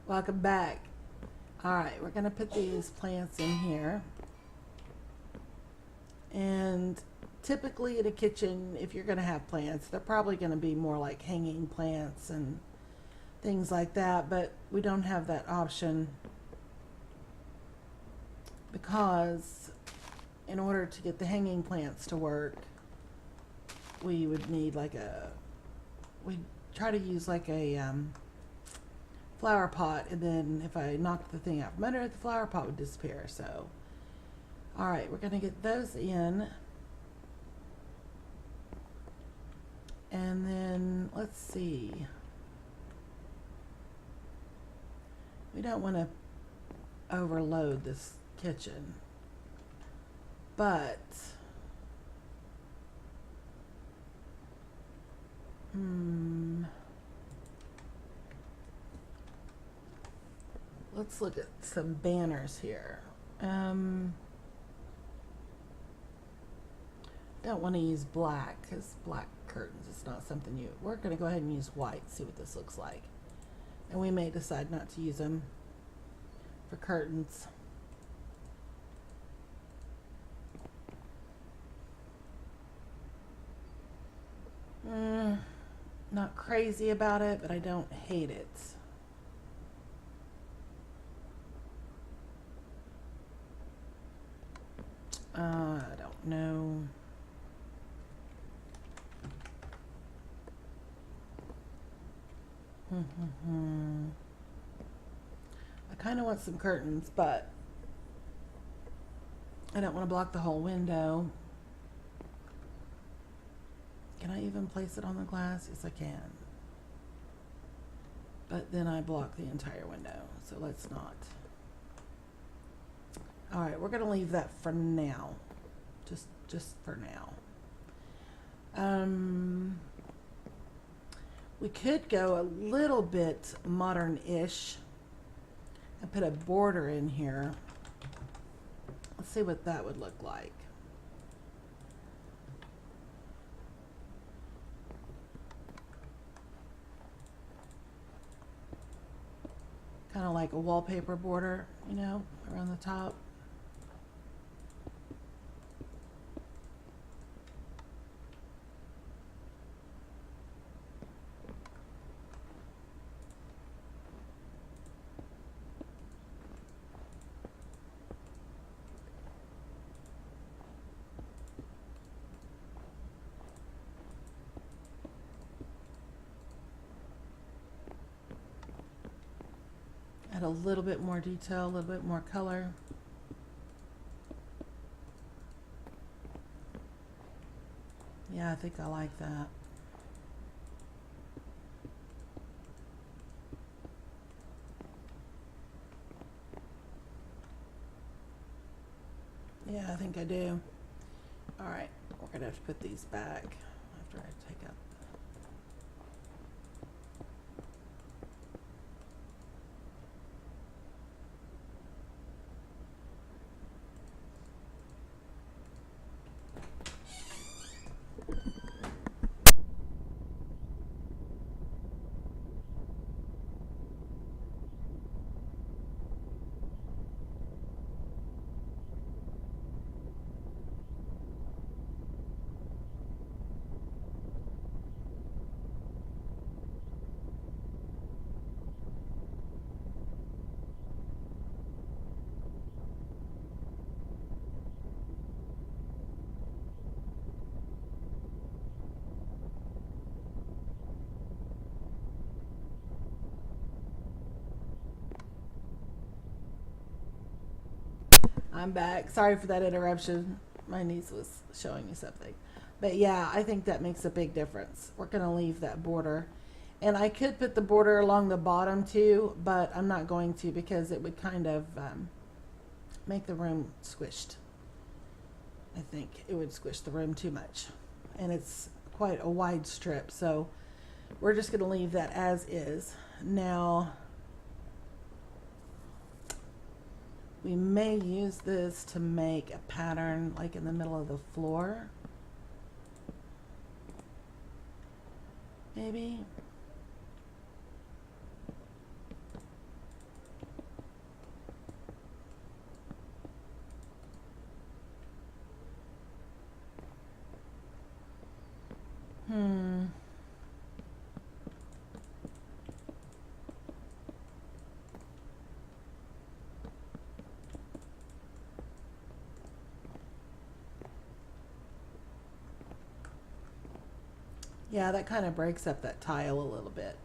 Welcome back. Alright, we're going to put these plants in here. And typically in a kitchen, if you're going to have plants, they're probably going to be more like hanging plants and things like that. But we don't have that option because in order to get the hanging plants to work, we would need we'd try to use like a flower pot, and then if I knocked the thing out from under it, the flower pot would disappear. So, all right, we're gonna get those in, and then let's see. We don't want to overload this kitchen, but let's look at some banners here. Don't want to use black because black curtains is not something we're going to go ahead and use white, see what this looks like. And we may decide not to use them for curtains. Not crazy about it, but I don't hate it. I don't know. I kind of want some curtains, but I don't want to block the whole window. Can I even place it on the glass? Yes, I can. But then I block the entire window, so let's not. All right, we're going to leave that for now. Just for now. We could go a little bit modern-ish and put a border in here. Let's see what that would look like. Kind of like a wallpaper border, you know, around the top. Add a little bit more detail, a little bit more color. Yeah, I think I like that. Yeah, I think I do. All right, we're gonna have to put these back after I take out. I'm back. Sorry for that interruption. My niece was showing me something. But yeah, I think that makes a big difference. We're going to leave that border. And I could put the border along the bottom too, but I'm not going to because it would kind of make the room squished. I think it would squish the room too much. And it's quite a wide strip, so we're just going to leave that as is. Now, we may use this to make a pattern like in the middle of the floor. Maybe. Yeah, that kind of breaks up that tile a little bit.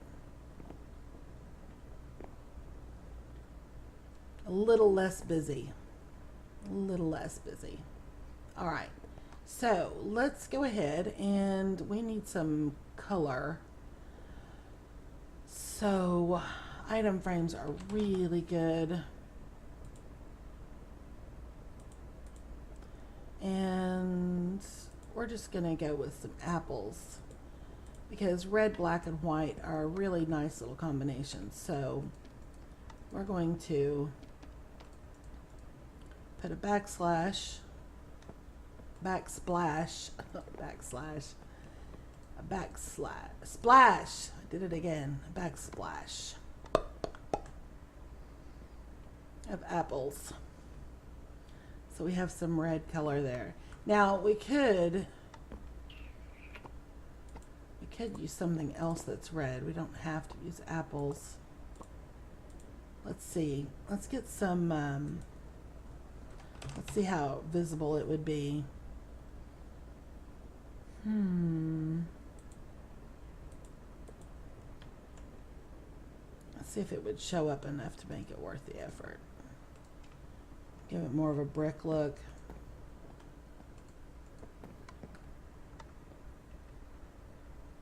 A little less busy. A little less busy. All right. So let's go ahead, and we need some color. So item frames are really good. And we're just going to go with some apples because red, black, and white are a really nice little combination. So we're going to put a backsplash, splash. I did it again. A backsplash of apples. So we have some red color there. Now we could use something else that's red. We don't have to use apples. Let's see. Let's get some, let's see how visible it would be. Let's see if it would show up enough to make it worth the effort. Give it more of a brick look.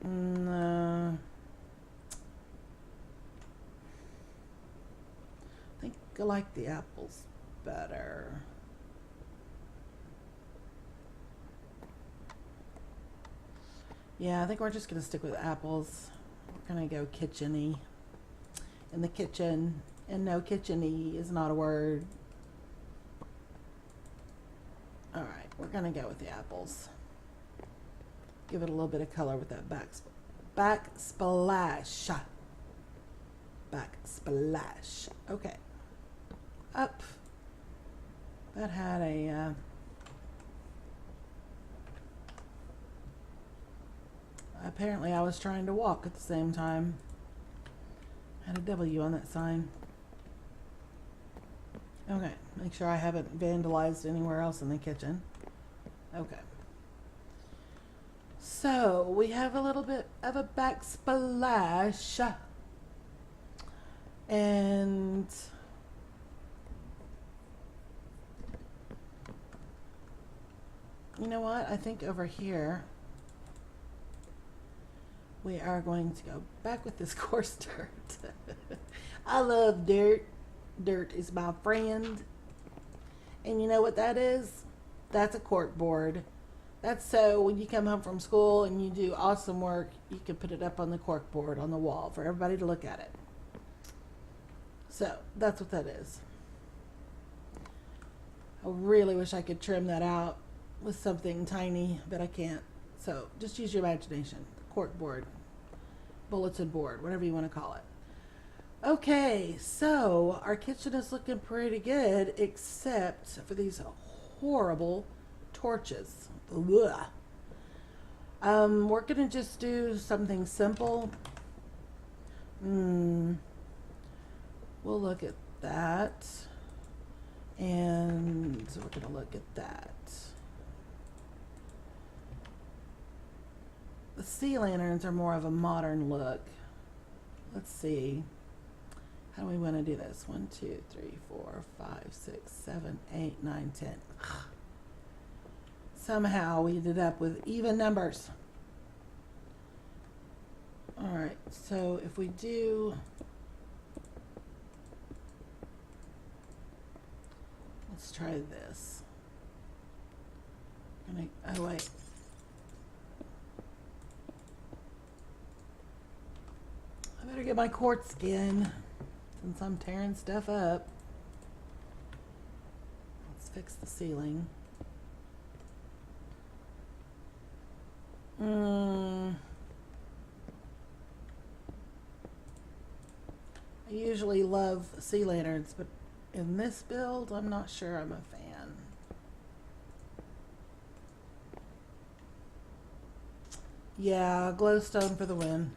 No. I think I like the apples better. Yeah, I think we're just going to stick with apples. We're going to go kitchen-y. In the kitchen. And no, kitchen-y is not a word. Alright, we're going to go with the apples. Give it a little bit of color with that backsplash. Backsplash. Okay. Up. That had a... apparently I was trying to walk at the same time. Had a W on that sign. Okay, make sure I haven't vandalized anywhere else in the kitchen. Okay. So, we have a little bit of a backsplash. And you know what? I think over here we are going to go back with this coarse dirt. I love dirt. Dirt is my friend. And you know what that is? That's a cork board. That's so when you come home from school and you do awesome work, you can put it up on the cork board on the wall for everybody to look at it. So that's what that is. I really wish I could trim that out with something tiny, but I can't. So just use your imagination. Cork board, bulletin board, whatever you want to call it. Okay, so our kitchen is looking pretty good, except for these horrible torches. Ugh. We're gonna just do something simple. We'll look at that, and so we're gonna look at that. The sea lanterns are more of a modern look. Let's see. How do we want to do this? 1, 2, 3, 4, 5, 6, 7, 8, 9, 10. Somehow we ended up with even numbers. All right, so if we do, let's try this. Oh wait. I better get my quartz skin since I'm tearing stuff up. Let's fix the ceiling. I usually love sea lanterns, but in this build, I'm not sure I'm a fan. Yeah, glowstone for the win.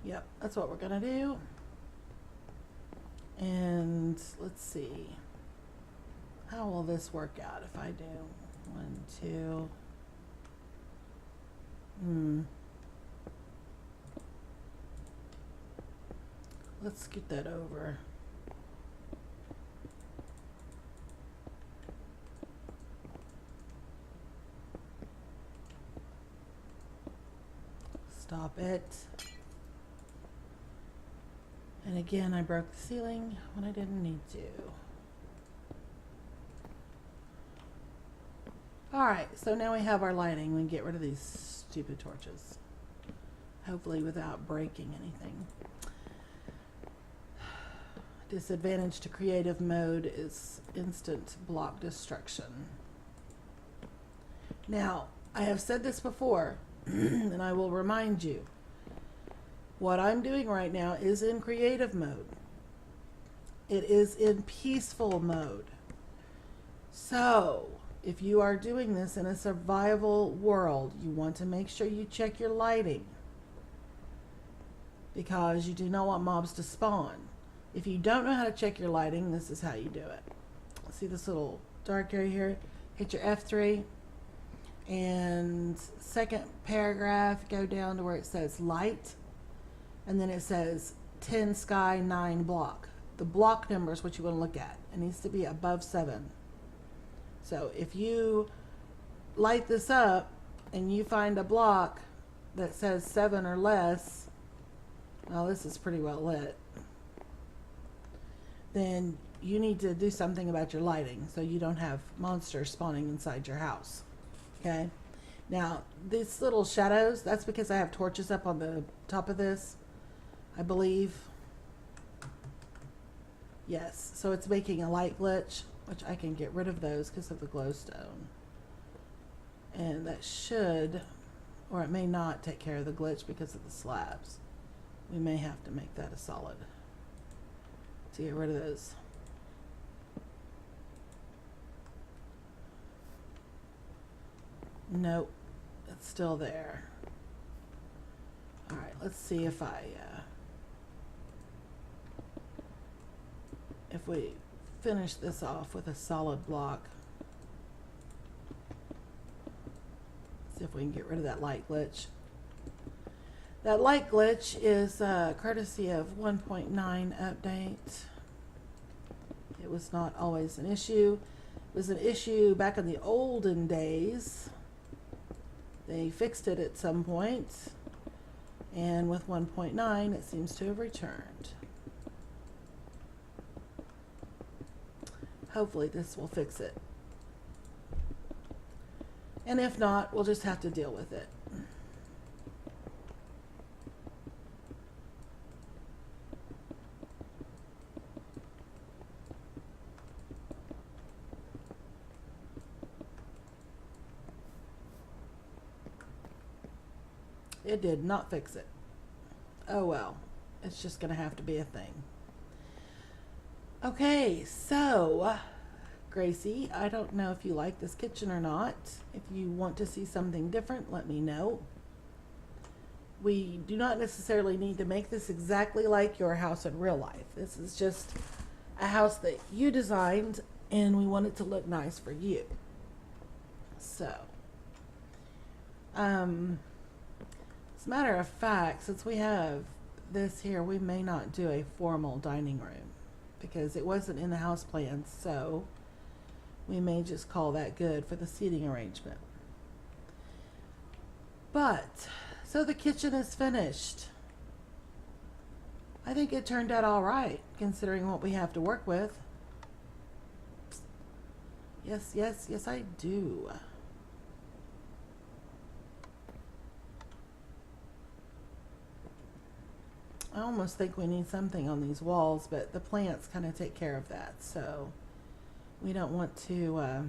Yep, that's what we're gonna do. And let's see. How will this work out if I do 1, 2? Let's scoot that over. Stop it. And again, I broke the ceiling when I didn't need to. Alright, so now we have our lighting. We can get rid of these stupid torches. Hopefully without breaking anything. Disadvantage to creative mode is instant block destruction. Now, I have said this before, and I will remind you. What I'm doing right now is in creative mode. It is in peaceful mode. So, if you are doing this in a survival world, you want to make sure you check your lighting, because you do not want mobs to spawn. If you don't know how to check your lighting, this is how you do it. See this little dark area here? Hit your F3, and second paragraph, go down to where it says light, and then it says 10 sky, 9 block. The block number is what you want to look at. It needs to be above 7. So if you light this up and you find a block that says 7 or less, well, this is pretty well lit, then you need to do something about your lighting so you don't have monsters spawning inside your house. Okay? Now, these little shadows, that's because I have torches up on the top of this, I believe. Yes, so it's making a light glitch, which I can get rid of those because of the glowstone. And that should, or it may not take care of the glitch because of the slabs. We may have to make that a solid to get rid of those. Nope, it's still there. Alright, let's see if if we finish this off with a solid block. See if we can get rid of that light glitch. That light glitch is courtesy of 1.9 update. It was not always an issue. It was an issue back in the olden days. They fixed it at some point, and with 1.9 it seems to have returned. Hopefully this will fix it. And if not, we'll just have to deal with it. It did not fix it. Oh well, it's just going to have to be a thing. Okay, so Gracie, I don't know if you like this kitchen or not. If you want to see something different, let me know. We do not necessarily need to make this exactly like your house in real life. This is just a house that you designed, and we want it to look nice for you. So, as a matter of fact, since we have this here, we may not do a formal dining room because it wasn't in the house plan, so we may just call that good for the seating arrangement. But, so the kitchen is finished. I think it turned out all right, considering what we have to work with. Yes, yes, yes, I do. I almost think we need something on these walls, but the plants kind of take care of that, so we don't want to